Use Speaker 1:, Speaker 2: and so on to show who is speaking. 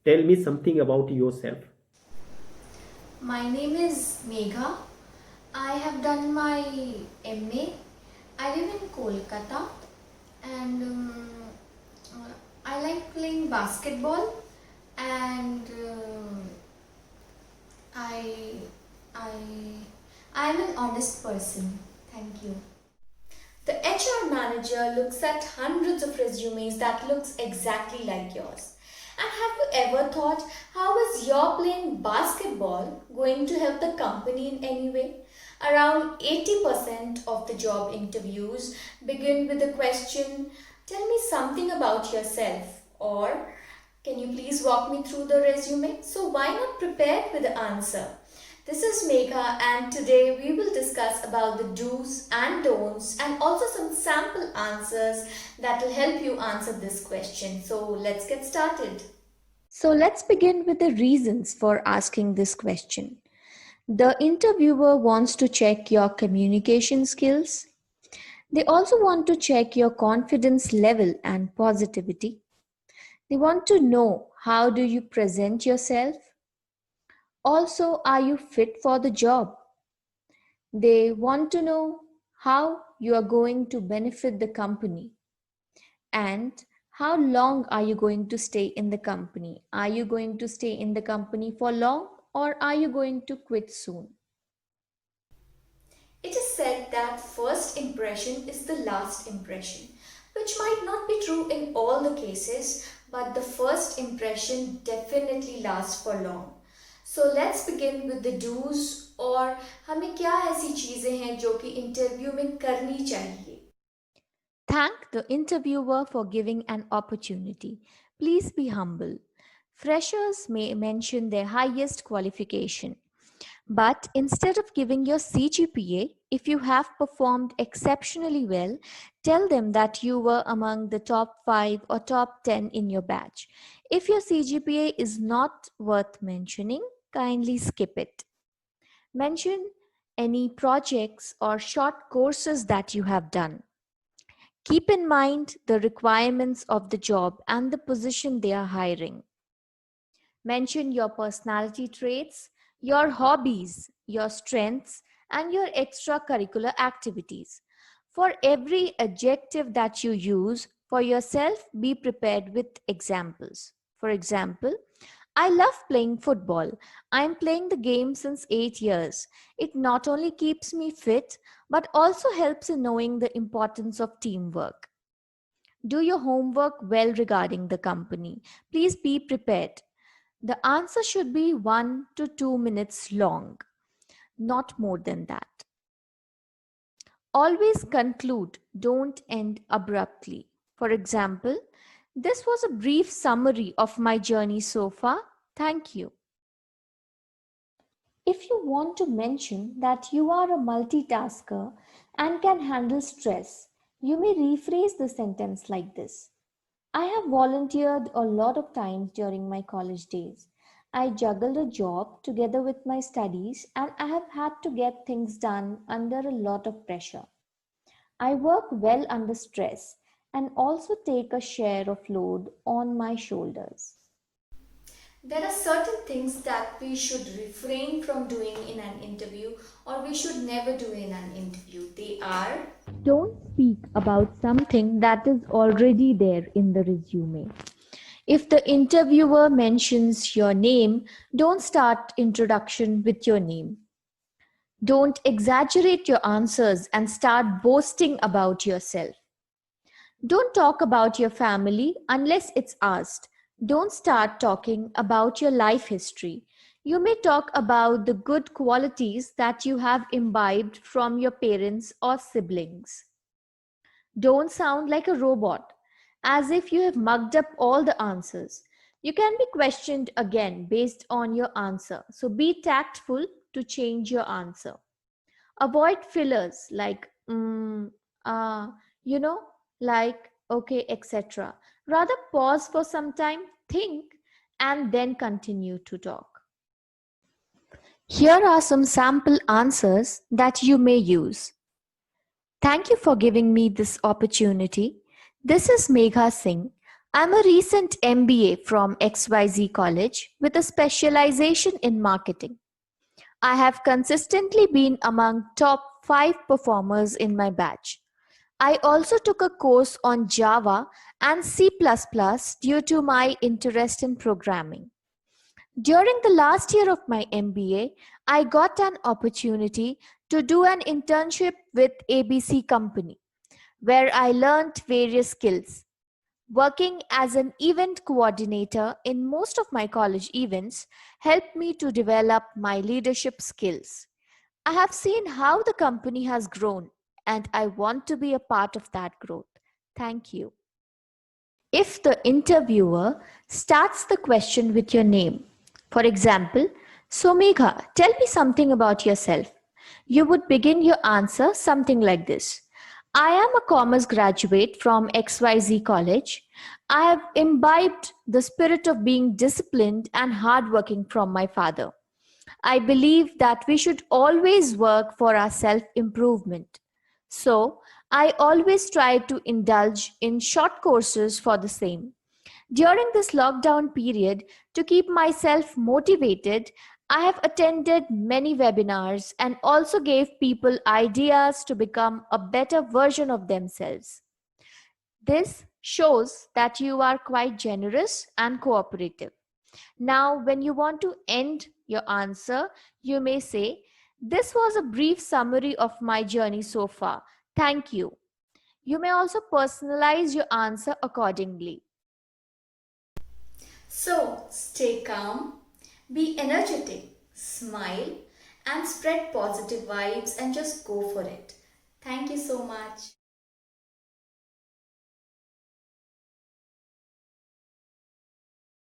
Speaker 1: Tell me something about yourself.
Speaker 2: My name is Megha. I have done my MA. I live in Kolkata and I like playing basketball and I I I am an honest person. Thank you. The HR manager looks at hundreds of resumes that looks exactly like yours. And have you ever thought how is your playing basketball going to help the company in any way? Around 80% of the job interviews begin with the question, tell me something about yourself, or can you please walk me through the resume? So why not prepare with the answer? This is Megha and today we will discuss about the do's and don'ts and also some sample answers that will help you answer this question. So let's get started.
Speaker 3: So let's begin with the reasons for asking this question. The interviewer wants to check your communication skills. They also want to check your confidence level and positivity. They want to know how do you present yourself. Also, are you fit for the job? They want to know how you are going to benefit the company. And how long are you going to stay in the company? Are you going to stay in the company for long or are you going to quit soon?
Speaker 2: It is said that first impression is the last impression, which might not be true in all the cases, but the first impression definitely lasts for long. So let's begin with the do's और हमें क्या ऐसी चीजें हैं जो कि interview में करनी चाहिए.
Speaker 3: Thank the interviewer for giving an opportunity. Please be humble. Freshers may mention their highest qualification. But instead of giving your CGPA, if you have performed exceptionally well, tell them that you were among the top 5 or top 10 in your batch. If your CGPA is not worth mentioning, kindly skip it. Mention any projects or short courses that you have done. Keep in mind the requirements of the job and the position they are hiring. Mention your personality traits, your hobbies, your strengths, and your extracurricular activities. For every adjective that you use for yourself, be prepared with examples. For example, I love playing football. I'm playing the game since 8 years. It not only keeps me fit, but also helps in knowing the importance of teamwork. Do your homework well regarding the company. Please be prepared. The answer should be 1 to 2 minutes long, not more than that. Always conclude, don't end abruptly. For example, this was a brief summary of my journey so far. Thank you. If you want to mention that you are a multitasker and can handle stress, you may rephrase the sentence like this. I have volunteered a lot of times during my college days. I juggled a job together with my studies and I have had to get things done under a lot of pressure. I work well under stress and also take a share of load on my shoulders.
Speaker 2: There are certain things that we should refrain from doing in an interview or we should never do in an interview. They are
Speaker 3: Don't speak about something that is already there in the resume. If the interviewer mentions your name, don't start introduction with your name. Don't exaggerate your answers and start boasting about yourself. Don't talk about your family unless it's asked. Don't start talking about your life history. You may talk about the good qualities that you have imbibed from your parents or siblings. Don't sound like a robot, as if you have mugged up all the answers. You can be questioned again based on your answer, so be tactful to change your answer. Avoid fillers like uh, you know, like, okay, etc. Rather pause for some time, think, and then continue to talk. Here are some sample answers that you may use. Thank you for giving me this opportunity. This is Megha Singh. I'm a recent MBA from XYZ College with a specialization in marketing. I have consistently been among top 5 performers in my batch. I also took a course on Java and C++ due to my interest in programming. During the last year of my MBA, I got an opportunity to do an internship with ABC Company, where I learned various skills. Working as an event coordinator in most of my college events helped me to develop my leadership skills. I have seen how the company has grown, and I want to be a part of that growth. Thank you. If the interviewer starts the question with your name, for example, "So Megha, tell me something about yourself," you would begin your answer something like this: "I am a commerce graduate from XYZ College. I have imbibed the spirit of being disciplined and hardworking from my father. I believe that we should always work for our self improvement. So, I always try to indulge in short courses for the same. During this lockdown period, to keep myself motivated, I have attended many webinars and also gave people ideas to become a better version of themselves. This shows that you are quite generous and cooperative. Now, when you want to end your answer, you may say, 'This was a brief summary of my journey so far. Thank you.' You may also personalize your answer accordingly.
Speaker 2: So, stay calm, be energetic, smile, and spread positive vibes and just go for it. Thank you so much.